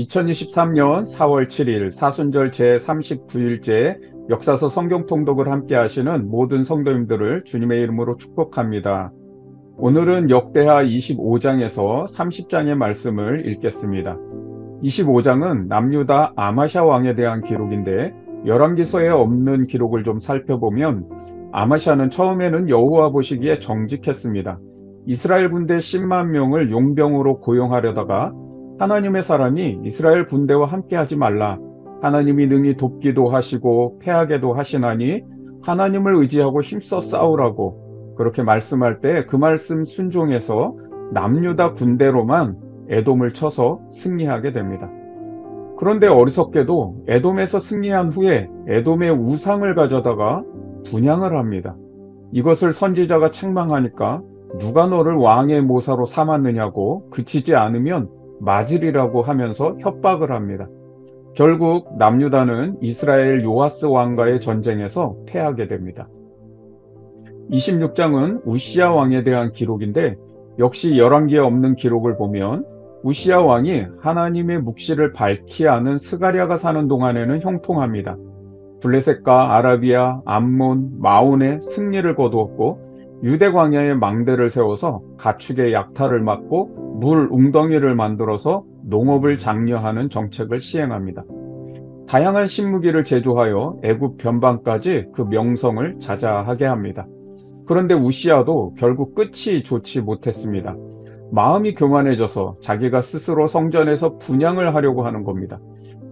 2023년 4월 7일 사순절 제39일째 역사서 성경 통독을 함께 하시는 모든 성도님들을 주님의 이름으로 축복합니다. 오늘은 역대하 25장에서 30장의 말씀을 읽겠습니다. 25장은 남유다 아마샤 왕에 대한 기록인데 열왕기서에 없는 기록을 좀 살펴보면 아마샤는 처음에는 여호와 보시기에 정직했습니다. 이스라엘 군대 10만 명을 용병으로 고용하려다가 하나님의 사람이 이스라엘 군대와 함께 하지 말라. 하나님이 능히 돕기도 하시고 패하게도 하시나니 하나님을 의지하고 힘써 싸우라고 그렇게 말씀할 때 그 말씀 순종해서 남유다 군대로만 에돔을 쳐서 승리하게 됩니다. 그런데 어리석게도 에돔에서 승리한 후에 에돔의 우상을 가져다가 분향을 합니다. 이것을 선지자가 책망하니까 누가 너를 왕의 모사로 삼았느냐고 그치지 않으면 맞으리라고 하면서 협박을 합니다. 결국 남유다는 이스라엘 요아스 왕과의 전쟁에서 패하게 됩니다. 26장은 우시야 왕에 대한 기록인데 역시 열왕기에 없는 기록을 보면 우시야 왕이 하나님의 묵시를 밝히 아는 스가랴가 사는 동안에는 형통합니다. 블레셋과 아라비아, 암몬, 마온의 승리를 거두었고 유대 광야에 망대를 세워서 가축의 약탈을 막고 물 웅덩이를 만들어서 농업을 장려하는 정책을 시행합니다. 다양한 신무기를 제조하여 애굽 변방까지 그 명성을 자자하게 합니다. 그런데 우시야도 결국 끝이 좋지 못했습니다. 마음이 교만해져서 자기가 스스로 성전에서 분향을 하려고 하는 겁니다.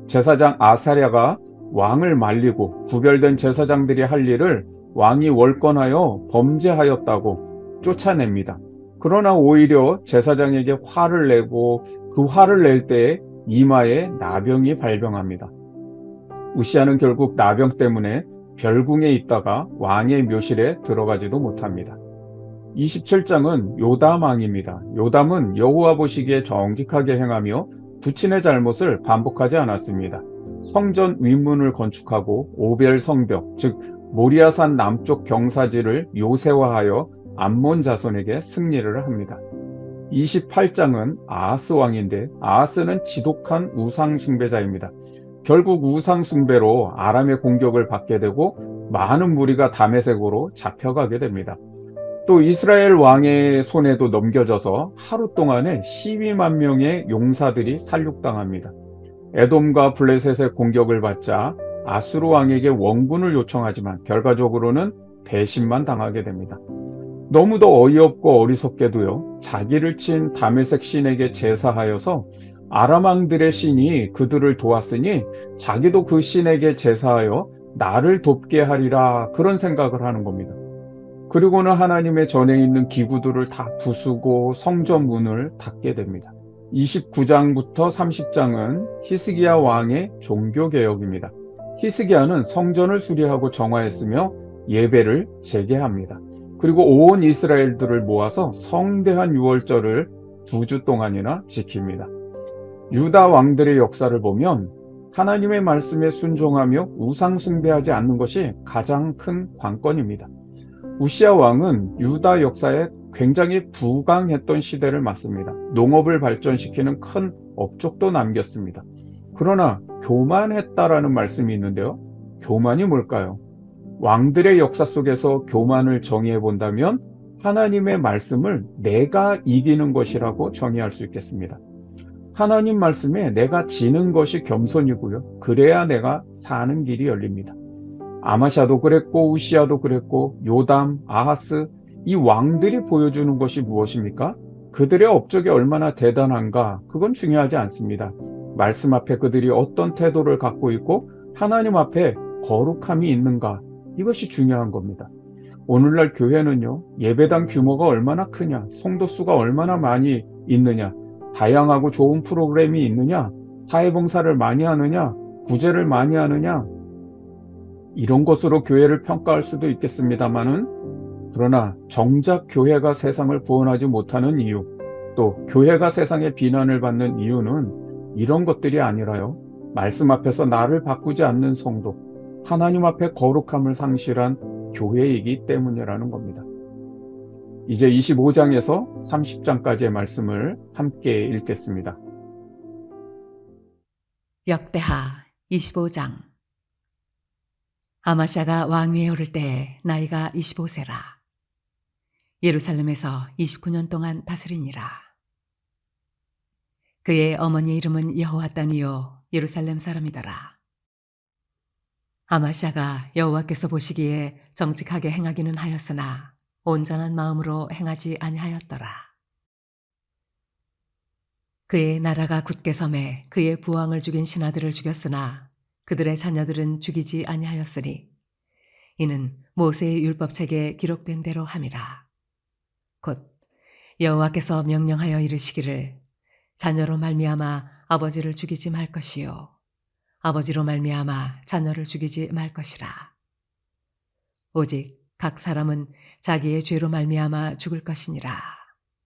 제사장 아사랴가 왕을 말리고 구별된 제사장들이 할 일을 왕이 월권하여 범죄하였다고 쫓아냅니다. 그러나 오히려 제사장에게 화를 내고 그 화를 낼 때에 이마에 나병이 발병합니다. 우시야는 결국 나병 때문에 별궁에 있다가 왕의 묘실에 들어가지도 못합니다. 27장은 요담 왕입니다. 요담은 여호와 보시기에 정직하게 행하며 부친의 잘못을 반복하지 않았습니다. 성전 윗문을 건축하고 오벨 성벽, 즉 모리아산 남쪽 경사지를 요새화하여 암몬 자손에게 승리를 합니다. 28장은 아하스 왕인데 아하스는 지독한 우상 숭배자입니다. 결국 우상 숭배로 아람의 공격을 받게 되고 많은 무리가 다메섹으로 잡혀가게 됩니다. 또 이스라엘 왕의 손에도 넘겨져서 하루 동안에 12만 명의 용사들이 살육당합니다. 에돔과 블레셋의 공격을 받자 아수르 왕에게 원군을 요청하지만 결과적으로는 배신만 당하게 됩니다. 너무도 어이없고 어리석게도요, 자기를 친 다메섹 신에게 제사하여서 아람 왕들의 신이 그들을 도왔으니 자기도 그 신에게 제사하여 나를 돕게 하리라, 그런 생각을 하는 겁니다. 그리고는 하나님의 전에 있는 기구들을 다 부수고 성전 문을 닫게 됩니다. 29장부터 30장은 히스기야 왕의 종교개혁입니다. 히스기야는 성전을 수리하고 정화했으며 예배를 재개합니다. 그리고 온 이스라엘들을 모아서 성대한 유월절을 2주 동안이나 지킵니다. 유다 왕들의 역사를 보면 하나님의 말씀에 순종하며 우상 숭배하지 않는 것이 가장 큰 관건입니다. 우시야 왕은 유다 역사에 굉장히 부강했던 시대를 맞습니다. 농업을 발전시키는 큰 업적도 남겼습니다. 그러나 교만했다라는 말씀이 있는데요. 교만이 뭘까요? 왕들의 역사 속에서 교만을 정의해 본다면 하나님의 말씀을 내가 이기는 것이라고 정의할 수 있겠습니다. 하나님 말씀에 내가 지는 것이 겸손이고요. 그래야 내가 사는 길이 열립니다. 아마샤도 그랬고 우시야도 그랬고 요담, 아하스, 이 왕들이 보여주는 것이 무엇입니까? 그들의 업적이 얼마나 대단한가, 그건 중요하지 않습니다. 말씀 앞에 그들이 어떤 태도를 갖고 있고 하나님 앞에 거룩함이 있는가, 이것이 중요한 겁니다. 오늘날 교회는요, 예배당 규모가 얼마나 크냐, 성도 수가 얼마나 많이 있느냐, 다양하고 좋은 프로그램이 있느냐, 사회봉사를 많이 하느냐, 구제를 많이 하느냐, 이런 것으로 교회를 평가할 수도 있겠습니다만은, 그러나 정작 교회가 세상을 구원하지 못하는 이유, 또 교회가 세상의 비난을 받는 이유는 이런 것들이 아니라요, 말씀 앞에서 나를 바꾸지 않는 성도, 하나님 앞에 거룩함을 상실한 교회이기 때문이라는 겁니다. 이제 25장에서 30장까지의 말씀을 함께 읽겠습니다. 역대하 25장. 아마샤가 왕위에 오를 때 나이가 25세라. 예루살렘에서 29년 동안 다스리니라. 그의 어머니 이름은 여호왔다니요 예루살렘 사람이더라. 아마샤가 여호와께서 보시기에 정직하게 행하기는 하였으나 온전한 마음으로 행하지 아니하였더라. 그의 나라가 굳게 섬에 그의 부왕을 죽인 신하들을 죽였으나 그들의 자녀들은 죽이지 아니하였으니 이는 모세의 율법책에 기록된 대로 함이라. 곧 여호와께서 명령하여 이르시기를 자녀로 말미암아 아버지를 죽이지 말 것이요 아버지로 말미암아 자녀를 죽이지 말 것이라. 오직 각 사람은 자기의 죄로 말미암아 죽을 것이니라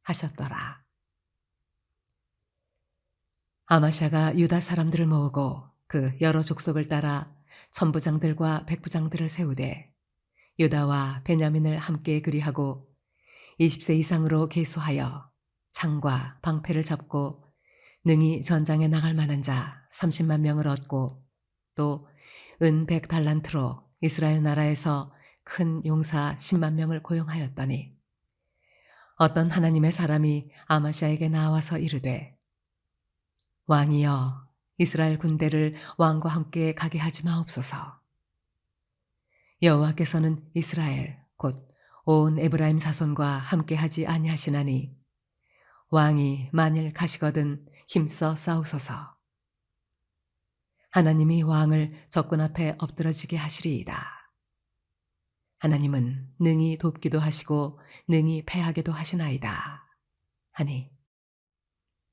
하셨더라. 아마샤가 유다 사람들을 모으고 그 여러 족속을 따라 천부장들과 백부장들을 세우되 유다와 베냐민을 함께 그리하고 20세 이상으로 계수하여 창과 방패를 잡고 능히 전장에 나갈 만한 자 30만 명을 얻고 또 은 100달란트로 이스라엘 나라에서 큰 용사 10만 명을 고용하였더니 어떤 하나님의 사람이 아마샤에게 나와서 이르되 왕이여 이스라엘 군대를 왕과 함께 가게 하지 마옵소서. 여호와께서는 이스라엘 곧 온 에브라임 자손과 함께 하지 아니하시나니 왕이 만일 가시거든 힘써 싸우소서. 하나님이 왕을 적군 앞에 엎드러지게 하시리이다. 하나님은 능히 돕기도 하시고 능히 패하게도 하시나이다. 하니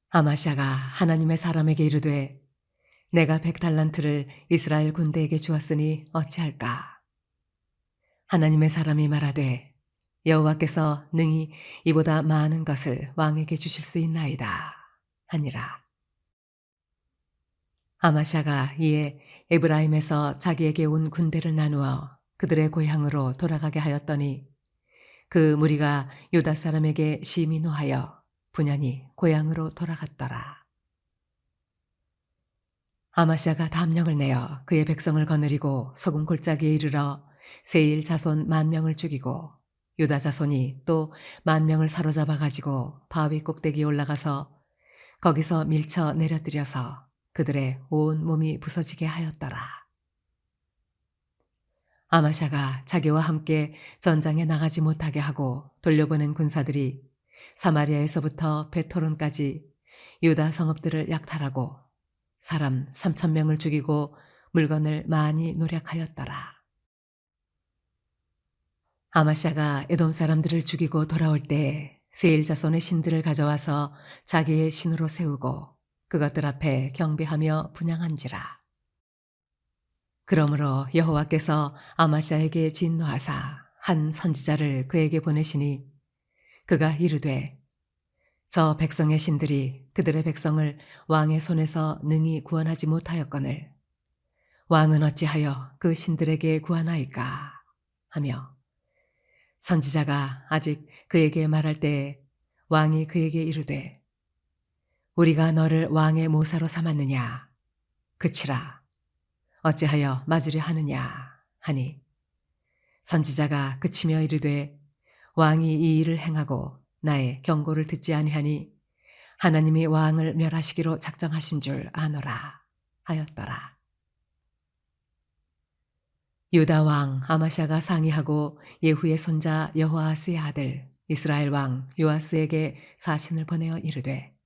아마샤가 하나님의 사람에게 이르되 내가 100달란트를 이스라엘 군대에게 주었으니 어찌할까? 하나님의 사람이 말하되 여호와께서 능히 이보다 많은 것을 왕에게 주실 수 있나이다 하니라. 아마샤가 이에 에브라임에서 자기에게 온 군대를 나누어 그들의 고향으로 돌아가게 하였더니 그 무리가 유다 사람에게 심히 노하여 분연히 고향으로 돌아갔더라. 아마샤가 담력을 내어 그의 백성을 거느리고 소금 골짜기에 이르러 세일 자손 10,000명을 죽이고 유다 자손이 또 10,000명을 사로잡아 가지고 바위 꼭대기에 올라가서 거기서 밀쳐 내려뜨려서 그들의 온 몸이 부서지게 하였더라. 아마샤가 자기와 함께 전장에 나가지 못하게 하고 돌려보낸 군사들이 사마리아에서부터 베토론까지 유다 성읍들을 약탈하고 사람 3,000명을 죽이고 물건을 많이 노략하였더라. 아마샤가 에돔 사람들을 죽이고 돌아올 때 세일 자손의 신들을 가져와서 자기의 신으로 세우고 그것들 앞에 경배하며 분향한지라. 그러므로 여호와께서 아마샤에게 진노하사 한 선지자를 그에게 보내시니 그가 이르되 저 백성의 신들이 그들의 백성을 왕의 손에서 능히 구원하지 못하였거늘 왕은 어찌하여 그 신들에게 구하나이까 하며 선지자가 아직 그에게 말할 때에 왕이 그에게 이르되 우리가 너를 왕의 모사로 삼았느냐 그치라 어찌하여 맞으려 하느냐 하니 선지자가 그치며 이르되 왕이 이 일을 행하고 나의 경고를 듣지 아니하니 하나님이 왕을 멸하시기로 작정하신 줄 아노라 하였더라. 유다 왕 아마샤가 상의하고 예후의 손자 여호아스의 아들 이스라엘 왕 요아스에게 사신을 보내어 이르되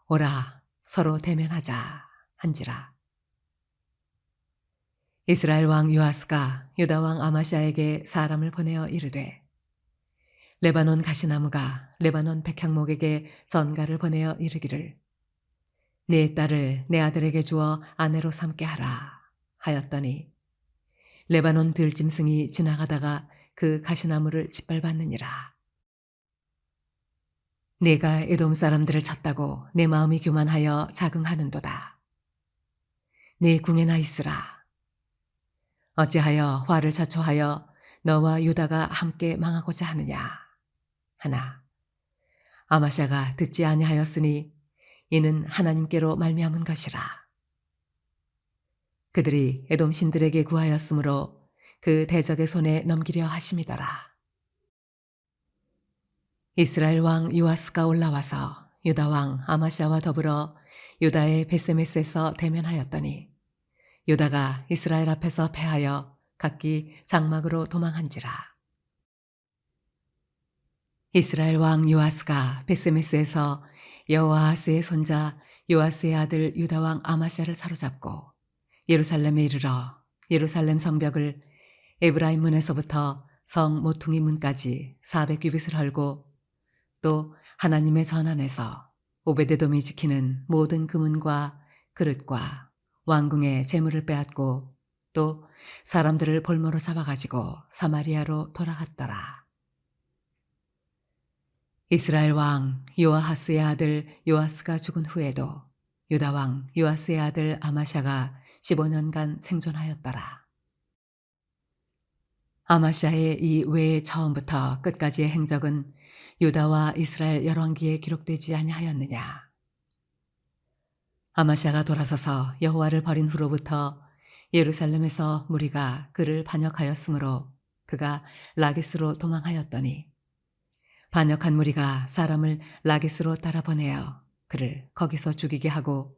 오라 서로 대면하자 한지라. 이스라엘 왕 요아스가 유다 왕 아마샤에게 사람을 보내어 이르되 레바논 가시나무가 레바논 백향목에게 전가를 보내어 이르기를 네 딸을 내 아들에게 주어 아내로 삼게 하라 하였더니 레바논 들짐승이 지나가다가 그 가시나무를 짓밟았느니라. 내가 에돔 사람들을 쳤다고 내 마음이 교만하여 자긍하는도다. 네 궁에 나 있으라. 어찌하여 화를 자초하여 너와 유다가 함께 망하고자 하느냐 하나 아마샤가 듣지 아니하였으니 이는 하나님께로 말미암은 것이라. 그들이 에돔 신들에게 구하였으므로 그 대적의 손에 넘기려 하심이더라. 이스라엘 왕 요아스가 올라와서 유다 왕 아마샤와 더불어 유다의 베세메스에서 대면하였더니 유다가 이스라엘 앞에서 패하여 각기 장막으로 도망한지라. 이스라엘 왕 요아스가 베세메스에서 여호아하스의 손자 요아스의 아들 유다 왕 아마샤를 사로잡고 예루살렘에 이르러 예루살렘 성벽을 에브라임 문에서부터 성 모퉁이 문까지 400규빗을 헐고 또 하나님의 전안에서 오베데돔이 지키는 모든 금은과 그릇과 왕궁의 재물을 빼앗고 또 사람들을 볼모로 잡아가지고 사마리아로 돌아갔더라. 이스라엘 왕 요아하스의 아들 요아스가 죽은 후에도 유다 왕 요아스의 아들 아마샤가 15년간 생존하였더라. 아마샤의 이 외의 처음부터 끝까지의 행적은 유다와 이스라엘 열왕기에 기록되지 아니하였느냐. 아마샤가 돌아서서 여호와를 버린 후로부터 예루살렘에서 무리가 그를 반역하였으므로 그가 라기스로 도망하였더니 반역한 무리가 사람을 라기스로 따라 보내어 그를 거기서 죽이게 하고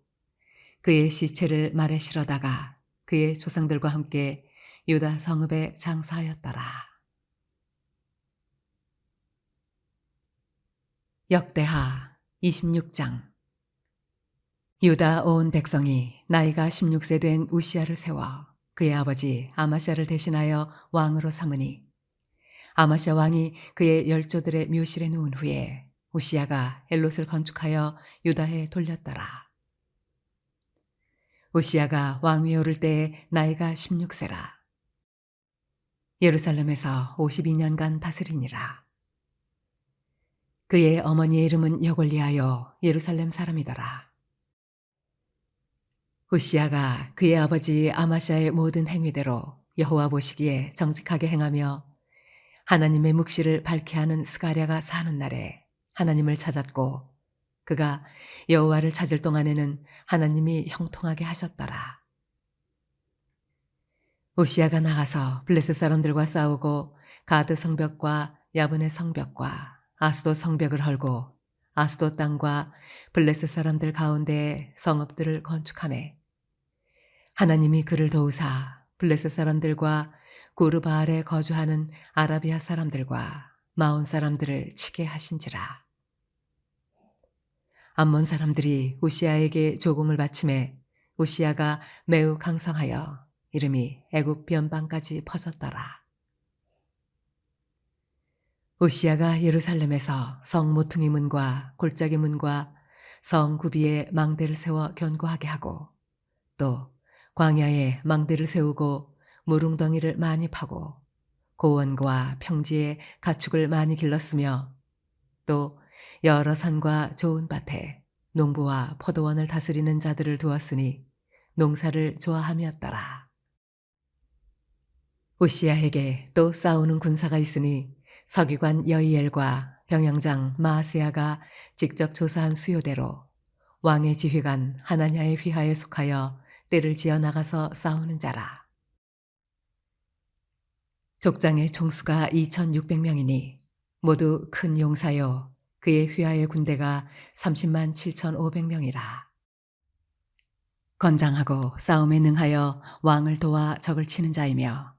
그의 시체를 말에 실어다가 그의 조상들과 함께 유다 성읍에 장사하였더라. 역대하 26장. 유다 온 백성이 나이가 16세 된 우시야를 세워 그의 아버지 아마샤를 대신하여 왕으로 삼으니 아마샤 왕이 그의 열조들의 묘실에 누운 후에 우시야가 엘롯을 건축하여 유다에 돌렸더라. 우시야가 왕위에 오를 때에 나이가 16세라. 예루살렘에서 52년간 다스리니라. 그의 어머니의 이름은 여골리하여 예루살렘 사람이더라. 우시야가 그의 아버지 아마샤의 모든 행위대로 여호와 보시기에 정직하게 행하며 하나님의 묵시를 밝게 하는 스가랴가 사는 날에 하나님을 찾았고 그가 여호와를 찾을 동안에는 하나님이 형통하게 하셨더라. 우시야가 나가서 블레셋 사람들과 싸우고 가드 성벽과 야분의 성벽과 아스돗 성벽을 헐고 아스돗 땅과 블레셋 사람들 가운데 성읍들을 건축하매 하나님이 그를 도우사 블레셋 사람들과 구르바알에 거주하는 아라비아 사람들과 마온 사람들을 치게 하신지라. 암몬 사람들이 우시야에게 조공을 바치매 우시야가 매우 강성하여 이름이 애굽 변방까지 퍼졌더라. 우시야가 예루살렘에서 성 모퉁이 문과 골짜기 문과 성 구비에 망대를 세워 견고하게 하고 또 광야에 망대를 세우고 무릉덩이를 많이 파고 고원과 평지에 가축을 많이 길렀으며 또 여러 산과 좋은 밭에 농부와 포도원을 다스리는 자들을 두었으니 농사를 좋아함이었더라. 우시야에게 또 싸우는 군사가 있으니 서기관 여이엘과 병영장 마아세야가 직접 조사한 수요대로 왕의 지휘관 하나냐의 휘하에 속하여 떼를 지어 나가서 싸우는 자라. 족장의 총수가 2,600명이니 모두 큰 용사요 그의 휘하의 군대가 30만 7,500명이라. 건장하고 싸움에 능하여 왕을 도와 적을 치는 자이며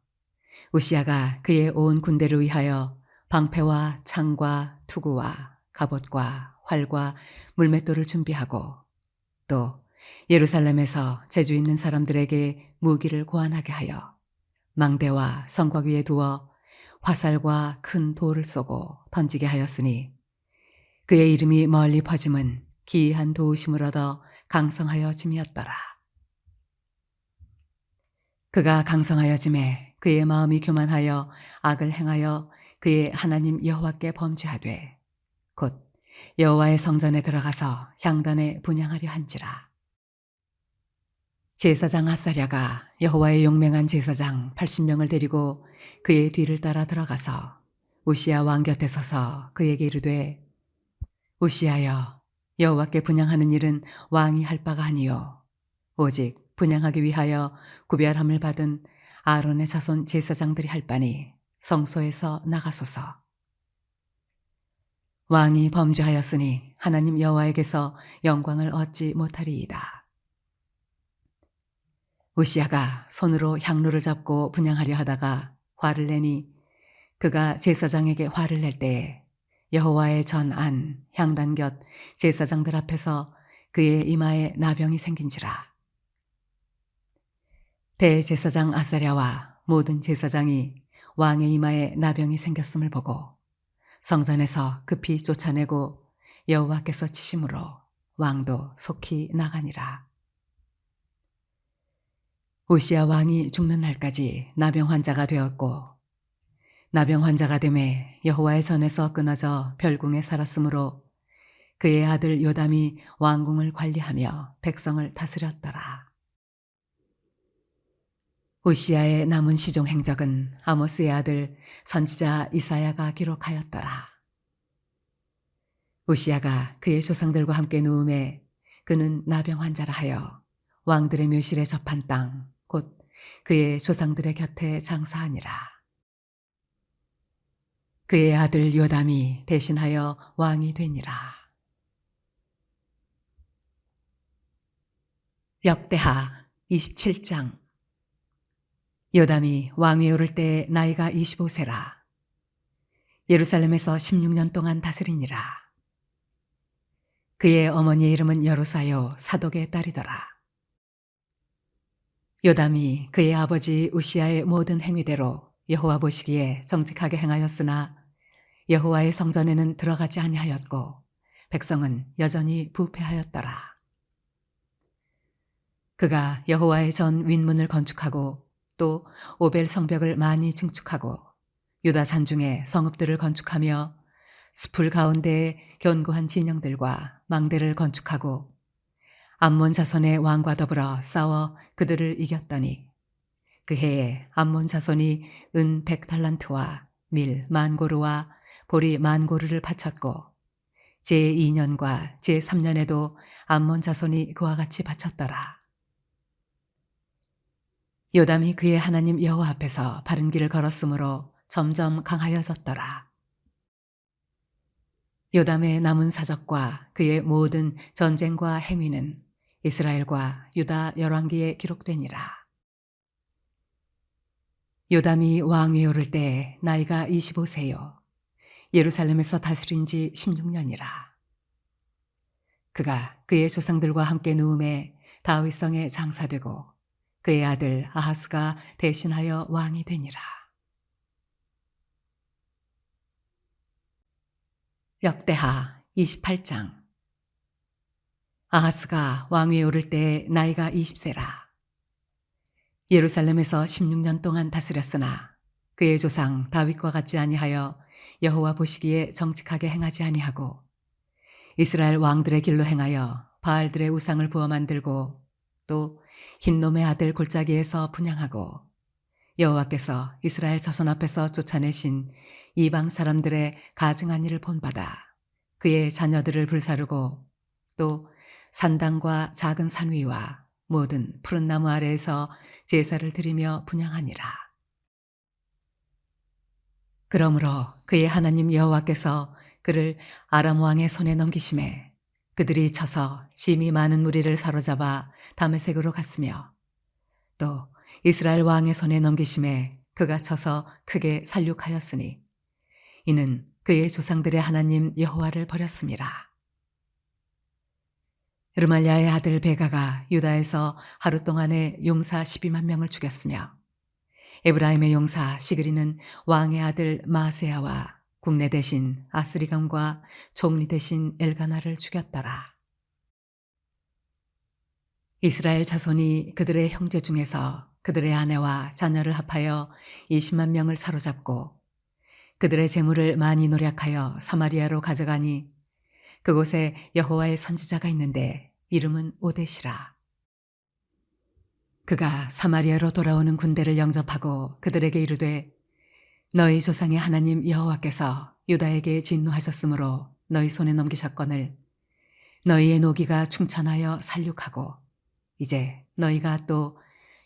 우시야가 그의 온 군대를 위하여 방패와 창과 투구와 갑옷과 활과 물맷돌을 준비하고 또 예루살렘에서 재주 있는 사람들에게 무기를 고안하게 하여 망대와 성곽 위에 두어 화살과 큰 돌을 쏘고 던지게 하였으니 그의 이름이 멀리 퍼짐은 기이한 도우심을 얻어 강성하여 짐이었더라. 그가 강성하여 짐에 그의 마음이 교만하여 악을 행하여 그의 하나님 여호와께 범죄하되 곧 여호와의 성전에 들어가서 향단에 분향하려 한지라. 제사장 아사랴가 여호와의 용맹한 제사장 80명을 데리고 그의 뒤를 따라 들어가서 우시야 왕 곁에 서서 그에게 이르되 우시야여 여호와께 분향하는 일은 왕이 할 바가 아니요 오직 분향하기 위하여 구별함을 받은 아론의 자손 제사장들이 할 바니 성소에서 나가소서. 왕이 범죄하였으니 하나님 여호와에게서 영광을 얻지 못하리이다. 우시야가 손으로 향로를 잡고 분향하려 하다가 화를 내니 그가 제사장에게 화를 낼 때에 여호와의 전 안 향단 곁 제사장들 앞에서 그의 이마에 나병이 생긴지라. 대제사장 아사랴와 모든 제사장이 왕의 이마에 나병이 생겼음을 보고 성전에서 급히 쫓아내고 여호와께서 치심으로 왕도 속히 나가니라. 우시야 왕이 죽는 날까지 나병 환자가 되었고 나병 환자가 되매 여호와의 전에서 끊어져 별궁에 살았으므로 그의 아들 요담이 왕궁을 관리하며 백성을 다스렸더라. 우시야의 남은 시종 행적은 아모스의 아들 선지자 이사야가 기록하였더라. 우시야가 그의 조상들과 함께 누움에 그는 나병 환자라 하여 왕들의 묘실에 접한 땅 곧 그의 조상들의 곁에 장사하니라. 그의 아들 요담이 대신하여 왕이 되니라. 역대하 27장. 요담이 왕위에 오를 때 나이가 25세라. 예루살렘에서 16년 동안 다스리니라. 그의 어머니의 이름은 여로사요 사독의 딸이더라. 요담이 그의 아버지 우시야의 모든 행위대로 여호와 보시기에 정직하게 행하였으나 여호와의 성전에는 들어가지 아니하였고 백성은 여전히 부패하였더라. 그가 여호와의 전 윗문을 건축하고 또 오벨 성벽을 많이 증축하고 유다 산중에 성읍들을 건축하며 숲을 가운데에 견고한 진영들과 망대를 건축하고 암몬 자손의 왕과 더불어 싸워 그들을 이겼더니 그 해에 암몬 자손이 은 100달란트와 밀 만고르와 보리 만고르를 바쳤고 제2년과 제3년에도 암몬 자손이 그와 같이 바쳤더라. 요담이 그의 하나님 여호와 앞에서 바른 길을 걸었으므로 점점 강하여졌더라. 요담의 남은 사적과 그의 모든 전쟁과 행위는 이스라엘과 유다 열왕기에 기록되니라. 요담이 왕위에 오를 때 나이가 25세요. 예루살렘에서 다스린 지 16년이라. 그가 그의 조상들과 함께 누움에 다윗성에 장사되고 그의 아들 아하스가 대신하여 왕이 되니라. 역대하 28장. 아하스가 왕위에 오를 때 나이가 20세라. 예루살렘에서 16년 동안 다스렸으나 그의 조상 다윗과 같지 아니하여 여호와 보시기에 정직하게 행하지 아니하고 이스라엘 왕들의 길로 행하여 바알들의 우상을 부어 만들고 또 흰놈의 아들 골짜기에서 분향하고 여호와께서 이스라엘 자손 앞에서 쫓아내신 이방 사람들의 가증한 일을 본받아 그의 자녀들을 불사르고 또 산당과 작은 산 위와 모든 푸른 나무 아래에서 제사를 드리며 분향하니라. 그러므로 그의 하나님 여호와께서 그를 아람 왕의 손에 넘기심에 그들이 쳐서 심히 많은 무리를 사로잡아 다메섹으로 갔으며 또 이스라엘 왕의 손에 넘기심에 그가 쳐서 크게 살육하였으니 이는 그의 조상들의 하나님 여호와를 버렸음이라. 르말랴의 아들 베가가 유다에서 하루 동안에 용사 12만 명을 죽였으며 에브라임의 용사 시그리는 왕의 아들 마세야와 국내 대신 아스리감과 총리 대신 엘가나를 죽였더라. 이스라엘 자손이 그들의 형제 중에서 그들의 아내와 자녀를 합하여 20만 명을 사로잡고 그들의 재물을 많이 노력하여 사마리아로 가져가니 그곳에 여호와의 선지자가 있는데 이름은 오뎃이라. 그가 사마리아로 돌아오는 군대를 영접하고 그들에게 이르되 너희 조상의 하나님 여호와께서 유다에게 진노하셨으므로 너희 손에 넘기셨거늘 너희의 노기가 충천하여 살육하고 이제 너희가 또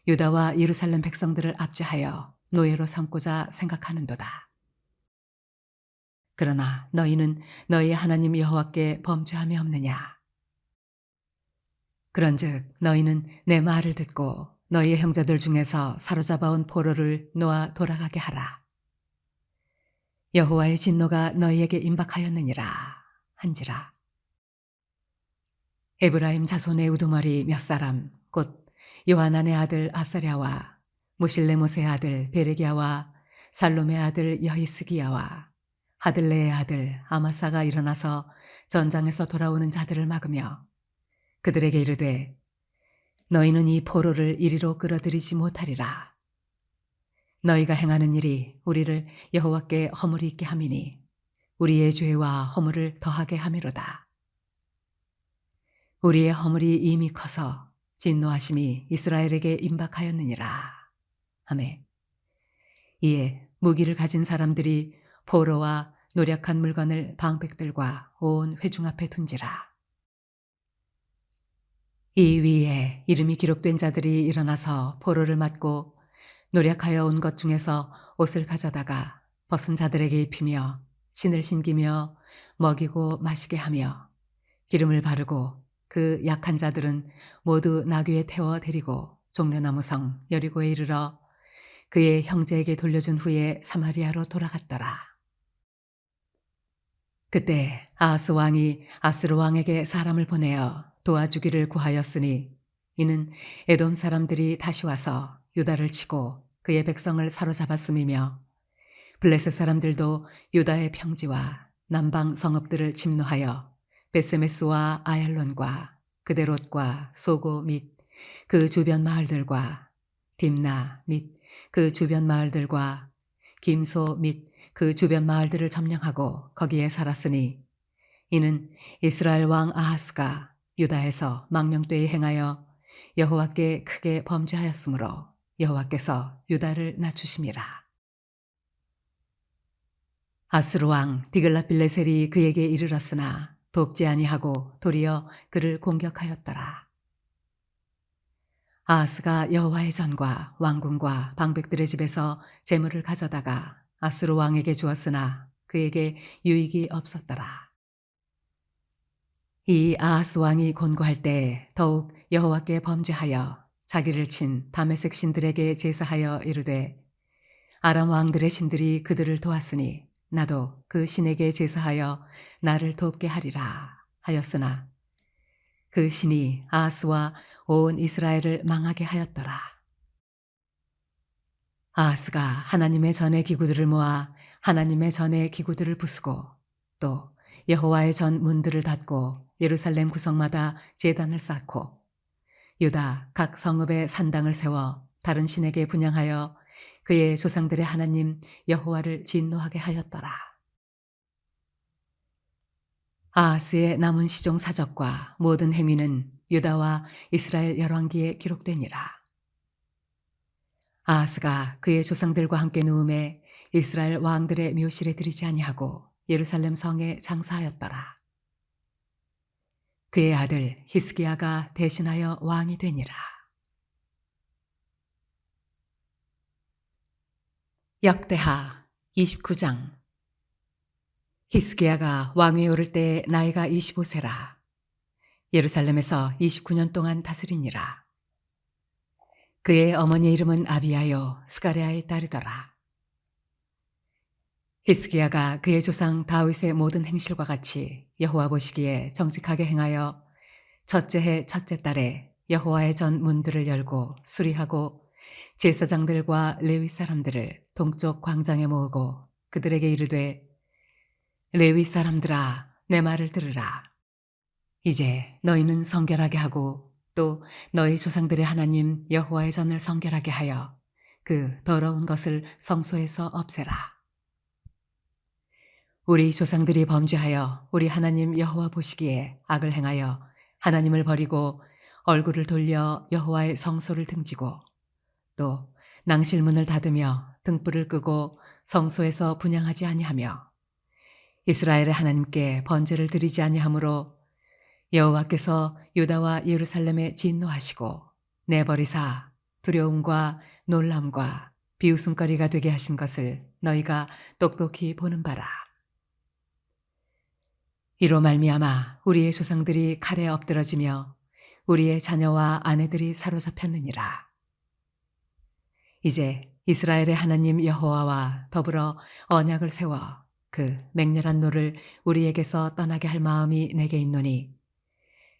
유다와 예루살렘 백성들을 압제하여 노예로 삼고자 생각하는도다. 그러나 너희는 너희 하나님 여호와께 범죄함이 없느냐? 그런즉 너희는 내 말을 듣고 너희의 형제들 중에서 사로잡아온 포로를 놓아 돌아가게 하라. 여호와의 진노가 너희에게 임박하였느니라 한지라. 에브라임 자손의 우두머리 몇 사람 곧 요하난의 아들 아사랴와 무실레못의 아들 베레기야와 살롬의 아들 여히스기야와 하들레의 아들 아마사가 일어나서 전장에서 돌아오는 자들을 막으며 그들에게 이르되 너희는 이 포로를 이리로 끌어들이지 못하리라. 너희가 행하는 일이 우리를 여호와께 허물이 있게 함이니 우리의 죄와 허물을 더하게 함이로다. 우리의 허물이 이미 커서 진노하심이 이스라엘에게 임박하였느니라. 하매 이에 무기를 가진 사람들이 포로와 노략한 물건을 방백들과 온 회중 앞에 둔지라. 이 위에 이름이 기록된 자들이 일어나서 포로를 맞고 노략하여 온 것 중에서 옷을 가져다가 벗은 자들에게 입히며 신을 신기며 먹이고 마시게 하며 기름을 바르고 그 약한 자들은 모두 나귀에 태워 데리고 종려나무성 여리고에 이르러 그의 형제에게 돌려준 후에 사마리아로 돌아갔더라. 그때 아하스 왕이 아스루 왕에게 사람을 보내어 도와주기를 구하였으니 이는 에돔 사람들이 다시 와서 유다를 치고 그의 백성을 사로잡았음이며 블레셋 사람들도 유다의 평지와 남방 성읍들을 침노하여 베세메스와 아얄론과 그데롯과 소고 및 그 주변 마을들과 딥나 및 그 주변 마을들과 김소 및 그 주변 마을들을 점령하고 거기에 살았으니 이는 이스라엘 왕 아하스가 유다에서 망명되이 행하여 여호와께 크게 범죄하였으므로 여호와께서 유다를 낮추심이라. 아수르 왕 디글랏빌레셀이 그에게 이르렀으나 돕지 아니하고 도리어 그를 공격하였더라. 아하스가 여호와의 전과 왕궁과 방백들의 집에서 재물을 가져다가 아수르 왕에게 주었으나 그에게 유익이 없었더라. 이 아하스 왕이 곤고할 때 더욱 여호와께 범죄하여 자기를 친 다메섹 신들에게 제사하여 이르되 아람 왕들의 신들이 그들을 도왔으니 나도 그 신에게 제사하여 나를 돕게 하리라 하였으나 그 신이 아하스와 온 이스라엘을 망하게 하였더라. 아하스가 하나님의 전의 기구들을 모아 하나님의 전의 기구들을 부수고 또 여호와의 전 문들을 닫고 예루살렘 구성마다 제단을 쌓고 유다 각 성읍에 산당을 세워 다른 신에게 분향하여 그의 조상들의 하나님 여호와를 진노하게 하였더라. 아하스의 남은 시종 사적과 모든 행위는 유다와 이스라엘 열왕기에 기록되니라. 아하스가 그의 조상들과 함께 누움에 이스라엘 왕들의 묘실에 들이지 아니하고 예루살렘 성에 장사하였더라. 그의 아들 히스기야가 대신하여 왕이 되니라. 역대하 29장. 히스기야가 왕위에 오를 때 나이가 25세라. 예루살렘에서 29년 동안 다스리니라. 그의 어머니의 이름은 아비야요 스가랴의 딸이더라. 히스기야가 그의 조상 다윗의 모든 행실과 같이 여호와 보시기에 정직하게 행하여 첫째 해 첫째 달에 여호와의 전 문들을 열고 수리하고 제사장들과 레위 사람들을 동쪽 광장에 모으고 그들에게 이르되 레위 사람들아 내 말을 들으라. 이제 너희는 성결하게 하고 또 너희 조상들의 하나님 여호와의 전을 성결하게 하여 그 더러운 것을 성소에서 없애라. 우리 조상들이 범죄하여 우리 하나님 여호와 보시기에 악을 행하여 하나님을 버리고 얼굴을 돌려 여호와의 성소를 등지고 또 낭실문을 닫으며 등불을 끄고 성소에서 분향하지 아니하며 이스라엘의 하나님께 번제를 드리지 아니하므로 여호와께서 유다와 예루살렘에 진노하시고 내버리사 두려움과 놀람과 비웃음거리가 되게 하신 것을 너희가 똑똑히 보는 바라. 이로 말미암아 우리의 조상들이 칼에 엎드러지며 우리의 자녀와 아내들이 사로잡혔느니라. 이제 이스라엘의 하나님 여호와와 더불어 언약을 세워 그 맹렬한 노를 우리에게서 떠나게 할 마음이 내게 있노니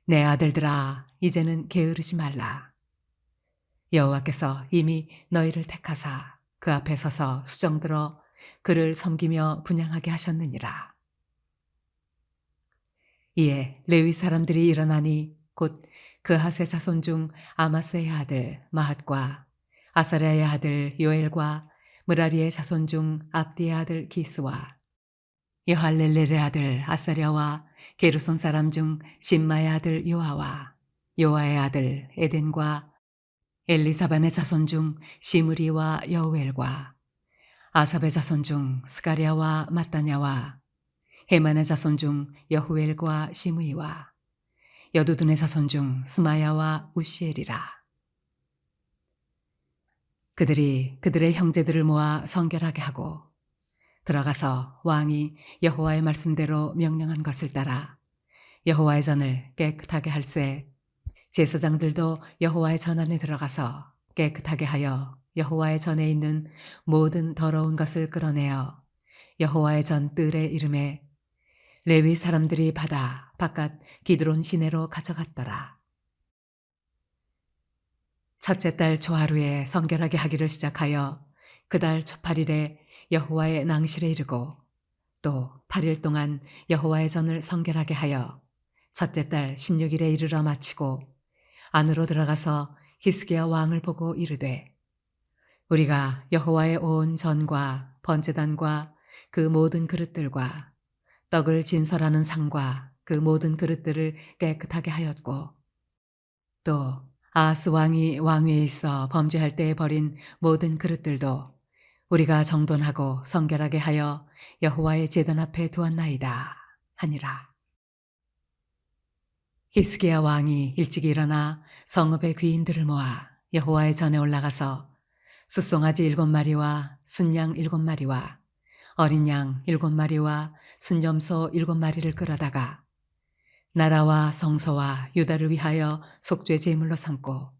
내 아들들아 이제는 게으르지 말라. 여호와께서 이미 너희를 택하사 그 앞에 서서 수정들어 그를 섬기며 분향하게 하셨느니라. 이에 레위 사람들이 일어나니 곧 그핫의 자손 중 아마스의 아들 마핫과 아사랴의 아들 요엘과 무라리의 자손 중 압디의 아들 기스와 여할렐렐의 아들 아사랴와 게르손 사람 중 심마의 아들 요아와 요아의 아들 에덴과 엘리사반의 자손 중 시므리와 여우엘과 아삽의 자손 중 스가랴와 마따냐와 헤만의 자손 중 여후엘과 시므이와 여두둔의 자손 중 스마야와 우시엘이라. 그들이 그들의 형제들을 모아 성결하게 하고 들어가서 왕이 여호와의 말씀대로 명령한 것을 따라 여호와의 전을 깨끗하게 할세 제사장들도 여호와의 전 안에 들어가서 깨끗하게 하여 여호와의 전에 있는 모든 더러운 것을 끌어내어 여호와의 전 뜰의 이름에 레위 사람들이 받아 바깥 기드론 시내로 가져갔더라. 첫째 달 초하루에 성결하게 하기를 시작하여 그 달 초 8일에 여호와의 낭실에 이르고 또 8일 동안 여호와의 전을 성결하게 하여 첫째 달 16일에 이르러 마치고 안으로 들어가서 히스기야 왕을 보고 이르되 우리가 여호와의 온 전과 번제단과 그 모든 그릇들과 떡을 진설하는 상과 그 모든 그릇들을 깨끗하게 하였고 또 아하스 왕이 왕위에 있어 범죄할 때에 버린 모든 그릇들도 우리가 정돈하고 성결하게 하여 여호와의 제단 앞에 두었나이다 하니라. 히스기야 왕이 일찍 일어나 성읍의 귀인들을 모아 여호와의 전에 올라가서 숫송아지 7마리와 순양 7마리와 어린 양 7마리와 순염소 7마리를 끌어다가 나라와 성소와 유다를 위하여 속죄 제물로 삼고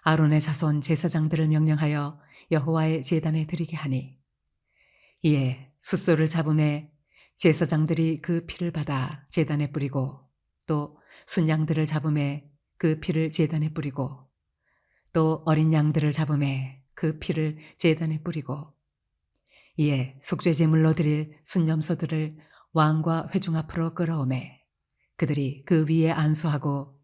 아론의 자손 제사장들을 명령하여 여호와의 제단에 드리게 하니 이에 숫소를 잡음에 제사장들이 그 피를 받아 제단에 뿌리고 또 순양들을 잡음에 그 피를 제단에 뿌리고 또 어린 양들을 잡음에 그 피를 제단에 뿌리고 이에 속죄 제물로 드릴 순염소들을 왕과 회중 앞으로 끌어오매 그들이 그 위에 안수하고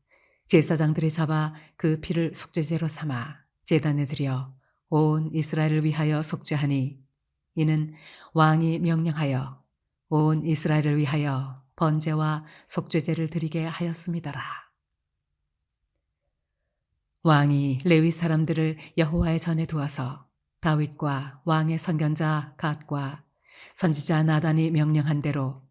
제사장들이 잡아 그 피를 속죄제로 삼아 제단에 드려 온 이스라엘을 위하여 속죄하니 이는 왕이 명령하여 온 이스라엘을 위하여 번제와 속죄제를 드리게 하였음이더라. 왕이 레위 사람들을 여호와의 전에 두어서 다윗과 왕의 선견자 갓과 선지자 나단이 명령한 대로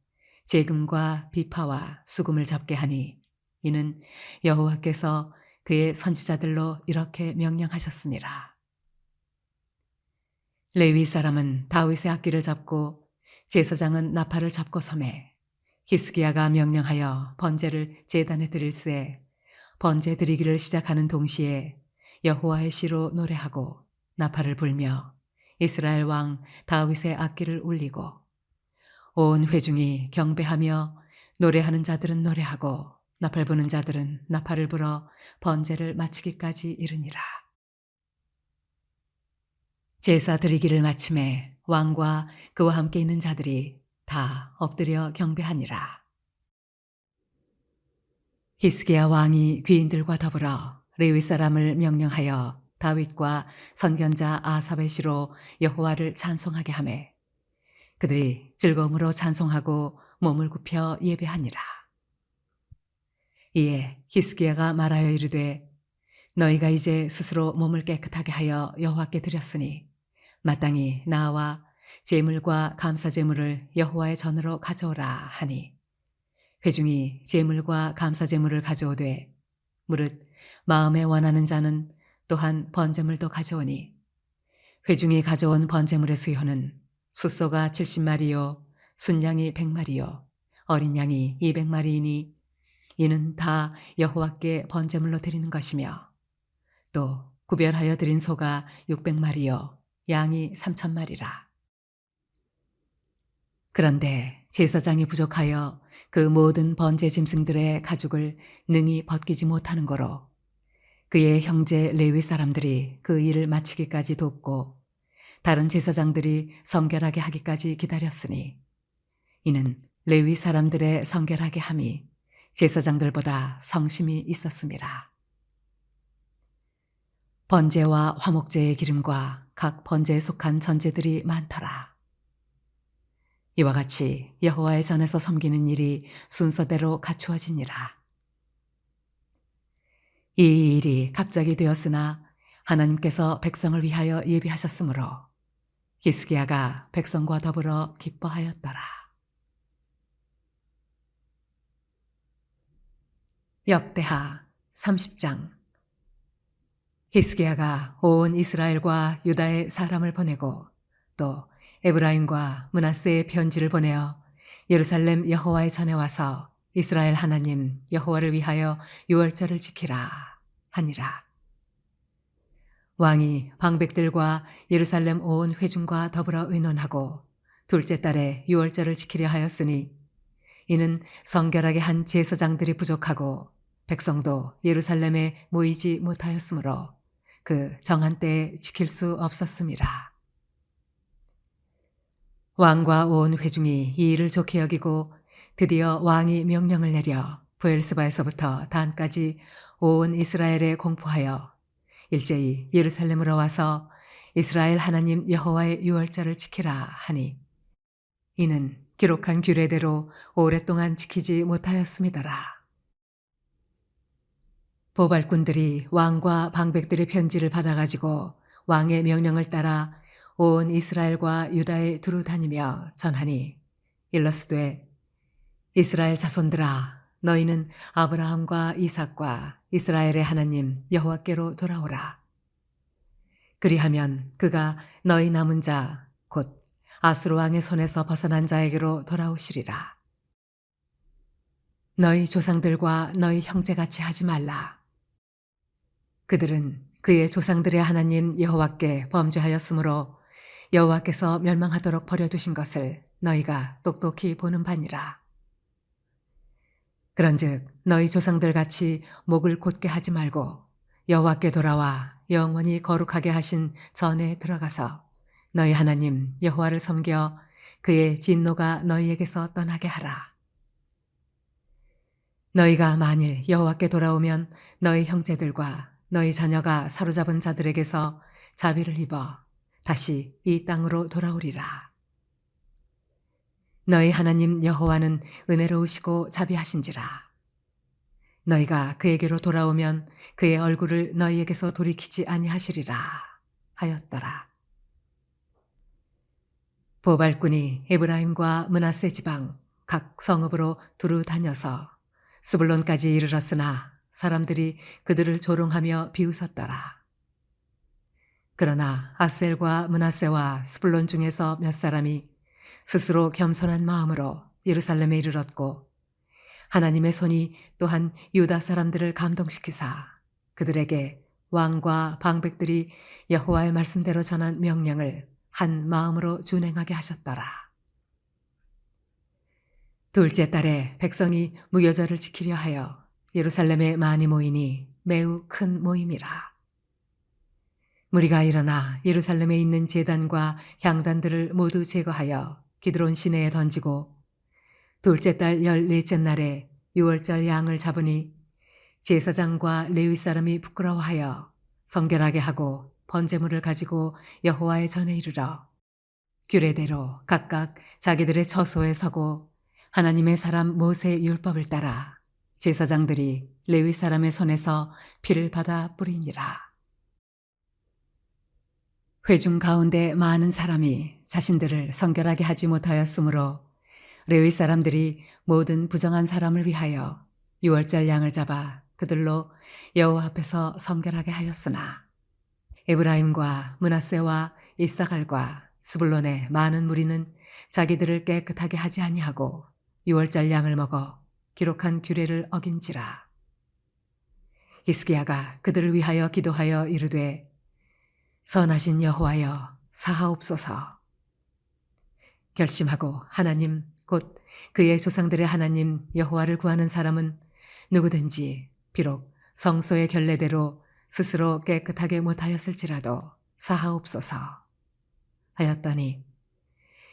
재금과 비파와 수금을 잡게 하니 이는 여호와께서 그의 선지자들로 이렇게 명령하셨습니다. 레위 사람은 다윗의 악기를 잡고 제사장은 나팔을 잡고 서매 히스기야가 명령하여 번제를 제단에 드릴새 번제 드리기를 시작하는 동시에 여호와의 시로 노래하고 나팔을 불며 이스라엘 왕 다윗의 악기를 울리고 온 회중이 경배하며 노래하는 자들은 노래하고 나팔 부는 자들은 나팔을 불어 번제를 마치기까지 이르니라. 제사 드리기를 마침에 왕과 그와 함께 있는 자들이 다 엎드려 경배하니라. 히스기야 왕이 귀인들과 더불어 레위 사람을 명령하여 다윗과 선견자 아삽의 시로 여호와를 찬송하게 하매 그들이 즐거움으로 찬송하고 몸을 굽혀 예배하니라. 이에 히스기야가 말하여 이르되 너희가 이제 스스로 몸을 깨끗하게 하여 여호와께 드렸으니 마땅히 나와 제물과 감사 제물을 여호와의 전으로 가져오라 하니 회중이 제물과 감사 제물을 가져오되 무릇 마음에 원하는 자는 또한 번제물도 가져오니 회중이 가져온 번제물의 수요는 숫소가 70마리요 순양이 100마리요 어린 양이 200마리이니 이는 다 여호와께 번제물로 드리는 것이며 또 구별하여 드린 소가 600마리요 양이 3,000마리라. 그런데 제사장이 부족하여 그 모든 번제 짐승들의 가죽을 능히 벗기지 못하는 거로 그의 형제 레위 사람들이 그 일을 마치기까지 돕고 다른 제사장들이 성결하게 하기까지 기다렸으니 이는 레위 사람들의 성결하게 함이 제사장들보다 성심이 있었음이라. 번제와 화목제의 기름과 각 번제에 속한 전제들이 많더라. 이와 같이 여호와의 전에서 섬기는 일이 순서대로 갖추어지니라. 이 일이 갑자기 되었으나 하나님께서 백성을 위하여 예비하셨으므로 히스기야가 백성과 더불어 기뻐하였더라. 역대하 30장. 히스기야가 온 이스라엘과 유다의 사람을 보내고 또 에브라임과 므낫세의 편지를 보내어 예루살렘 여호와의 전에 와서 이스라엘 하나님 여호와를 위하여 유월절을 지키라 하니라. 왕이 방백들과 예루살렘 온 회중과 더불어 의논하고 둘째 달에 유월절을 지키려 하였으니 이는 성결하게 한 제사장들이 부족하고 백성도 예루살렘에 모이지 못하였으므로 그 정한 때에 지킬 수 없었음이라. 왕과 온 회중이 이 일을 좋게 여기고 드디어 왕이 명령을 내려 브엘스바에서부터 단까지 온 이스라엘에 공포하여 일제히 예루살렘으로 와서 이스라엘 하나님 여호와의 유월절을 지키라 하니 이는 기록한 규례대로 오랫동안 지키지 못하였음이더라. 보발꾼들이 왕과 방백들의 편지를 받아가지고 왕의 명령을 따라 온 이스라엘과 유다에 두루 다니며 전하니 일러스되 이스라엘 자손들아 너희는 아브라함과 이삭과 이스라엘의 하나님 여호와께로 돌아오라. 그리하면 그가 너희 남은 자 곧 아수르 왕의 손에서 벗어난 자에게로 돌아오시리라. 너희 조상들과 너희 형제같이 하지 말라. 그들은 그의 조상들의 하나님 여호와께 범죄하였으므로 여호와께서 멸망하도록 버려두신 것을 너희가 똑똑히 보는 바니라. 그런즉 너희 조상들 같이 목을 곧게 하지 말고 여호와께 돌아와 영원히 거룩하게 하신 전에 들어가서 너희 하나님 여호와를 섬겨 그의 진노가 너희에게서 떠나게 하라. 너희가 만일 여호와께 돌아오면 너희 형제들과 너희 자녀가 사로잡은 자들에게서 자비를 입어 다시 이 땅으로 돌아오리라. 너희 하나님 여호와는 은혜로우시고 자비하신지라. 너희가 그에게로 돌아오면 그의 얼굴을 너희에게서 돌이키지 아니하시리라 하였더라. 보발꾼이 에브라임과 므낫세 지방 각 성읍으로 두루 다녀서 스불론까지 이르렀으나 사람들이 그들을 조롱하며 비웃었더라. 그러나 아셀과 므낫세와 스불론 중에서 몇 사람이 스스로 겸손한 마음으로 예루살렘에 이르렀고 하나님의 손이 또한 유다 사람들을 감동시키사 그들에게 왕과 방백들이 여호와의 말씀대로 전한 명령을 한 마음으로 준행하게 하셨더라. 둘째 달에 백성이 무교절을 지키려 하여 예루살렘에 많이 모이니 매우 큰 모임이라. 무리가 일어나 예루살렘에 있는 제단과 향단들을 모두 제거하여 기드론 시내에 던지고 둘째 달 14째 날에 유월절 양을 잡으니 제사장과 레위 사람이 부끄러워하여 성결하게 하고 번제물을 가지고 여호와의 전에 이르러 규례대로 각각 자기들의 처소에 서고 하나님의 사람 모세의 율법을 따라 제사장들이 레위 사람의 손에서 피를 받아 뿌리니라. 회중 가운데 많은 사람이 자신들을 성결하게 하지 못하였으므로 레위 사람들이 모든 부정한 사람을 위하여 유월절 양을 잡아 그들로 여호와 앞에서 성결하게 하였으나 에브라임과 므낫세와 이사갈과 스불론의 많은 무리는 자기들을 깨끗하게 하지 아니하고 유월절 양을 먹어 기록한 규례를 어긴지라. 히스기야가 그들을 위하여 기도하여 이르되 선하신 여호와여 사하옵소서. 결심하고 하나님 곧 그의 조상들의 하나님 여호와를 구하는 사람은 누구든지 비록 성소의 결례대로 스스로 깨끗하게 못하였을지라도 사하옵소서 하였더니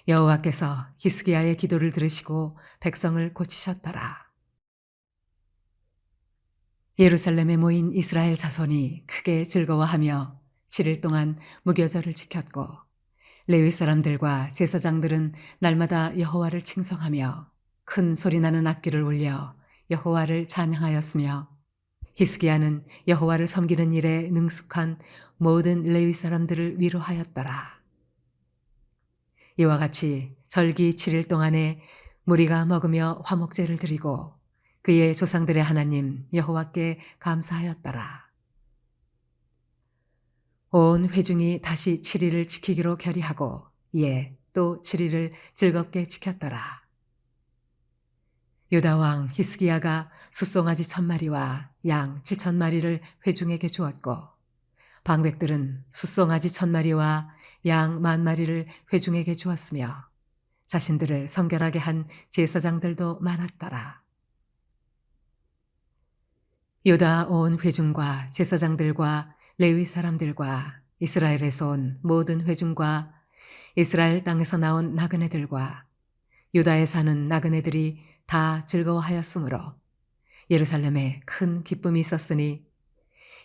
여호와께서 히스기야의 기도를 들으시고 백성을 고치셨더라. 예루살렘에 모인 이스라엘 자손이 크게 즐거워하며 7일 동안 무교절을 지켰고 레위 사람들과 제사장들은 날마다 여호와를 칭송하며 큰 소리나는 악기를 울려 여호와를 찬양하였으며 히스기야는 여호와를 섬기는 일에 능숙한 모든 레위 사람들을 위로하였더라. 이와 같이 절기 7일 동안에 무리가 먹으며 화목제를 드리고 그의 조상들의 하나님 여호와께 감사하였더라. 온 회중이 다시 7일을 지키기로 결의하고 이에 또 7일을 즐겁게 지켰더라. 유다 왕 히스기야가 숫송아지 1000마리와 양 7000마리를 회중에게 주었고 방백들은 숫송아지 1000마리와 양 10,000마리를 회중에게 주었으며 자신들을 성결하게 한 제사장들도 많았더라. 유다 온 회중과 제사장들과 레위 사람들과 이스라엘에서 온 모든 회중과 이스라엘 땅에서 나온 나그네들과 유다에 사는 나그네들이 다 즐거워하였으므로 예루살렘에 큰 기쁨이 있었으니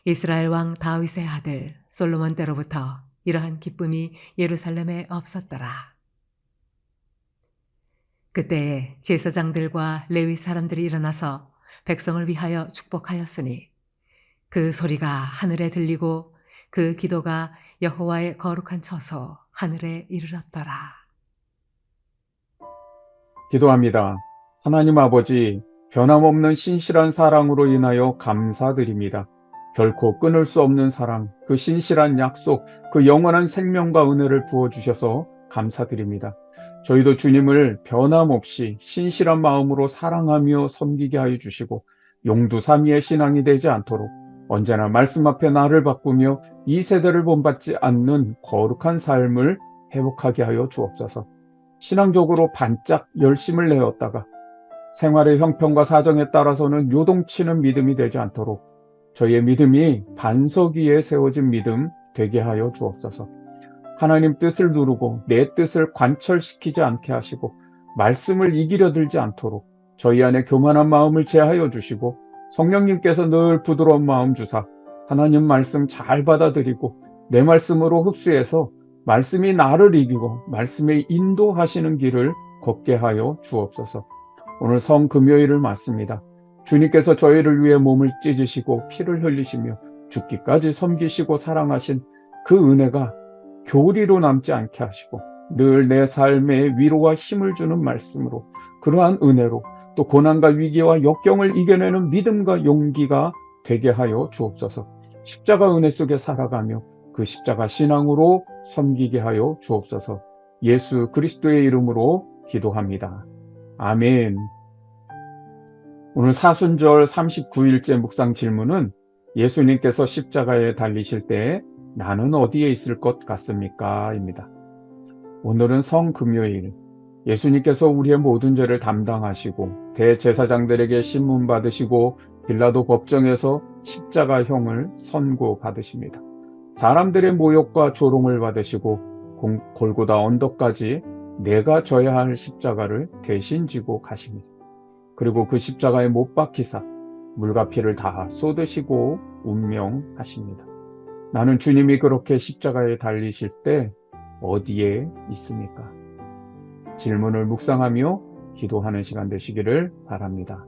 이스라엘 왕 다윗의 아들 솔로몬 때로부터 이러한 기쁨이 예루살렘에 없었더라. 그때에 제사장들과 레위 사람들이 일어나서 백성을 위하여 축복하였으니 그 소리가 하늘에 들리고 그 기도가 여호와의 거룩한 처소 하늘에 이르렀더라. 기도합니다. 하나님 아버지, 변함없는 신실한 사랑으로 인하여 감사드립니다. 결코 끊을 수 없는 사랑, 그 신실한 약속, 그 영원한 생명과 은혜를 부어주셔서 감사드립니다. 저희도 주님을 변함없이 신실한 마음으로 사랑하며 섬기게 하여 주시고 용두사미의 신앙이 되지 않도록 언제나 말씀 앞에 나를 바꾸며 이 세대를 본받지 않는 거룩한 삶을 회복하게 하여 주옵소서. 신앙적으로 반짝 열심을 내었다가 생활의 형편과 사정에 따라서는 요동치는 믿음이 되지 않도록 저희의 믿음이 반석 위에 세워진 믿음 되게 하여 주옵소서. 하나님 뜻을 누르고 내 뜻을 관철시키지 않게 하시고 말씀을 이기려 들지 않도록 저희 안에 교만한 마음을 제하여 주시고 성령님께서 늘 부드러운 마음 주사 하나님 말씀 잘 받아들이고 내 말씀으로 흡수해서 말씀이 나를 이기고 말씀에 인도하시는 길을 걷게 하여 주옵소서. 오늘 성금요일을 맞습니다. 주님께서 저희를 위해 몸을 찢으시고 피를 흘리시며 죽기까지 섬기시고 사랑하신 그 은혜가 교리로 남지 않게 하시고 늘 내 삶에 위로와 힘을 주는 말씀으로 그러한 은혜로 또 고난과 위기와 역경을 이겨내는 믿음과 용기가 되게 하여 주옵소서. 십자가 은혜 속에 살아가며 그 십자가 신앙으로 섬기게 하여 주옵소서. 예수 그리스도의 이름으로 기도합니다. 아멘. 오늘 사순절 39일째 묵상 질문은 예수님께서 십자가에 달리실 때 나는 어디에 있을 것 같습니까? 입니다. 오늘은 성금요일, 예수님께서 우리의 모든 죄를 담당하시고 대제사장들에게 신문 받으시고 빌라도 법정에서 십자가형을 선고받으십니다. 사람들의 모욕과 조롱을 받으시고 골고다 언덕까지 내가 져야 할 십자가를 대신 지고 가십니다. 그리고 그 십자가에 못 박히사 물과 피를 다 쏟으시고 운명하십니다. 나는 주님이 그렇게 십자가에 달리실 때 어디에 있습니까? 질문을 묵상하며 기도하는 시간 되시기를 바랍니다.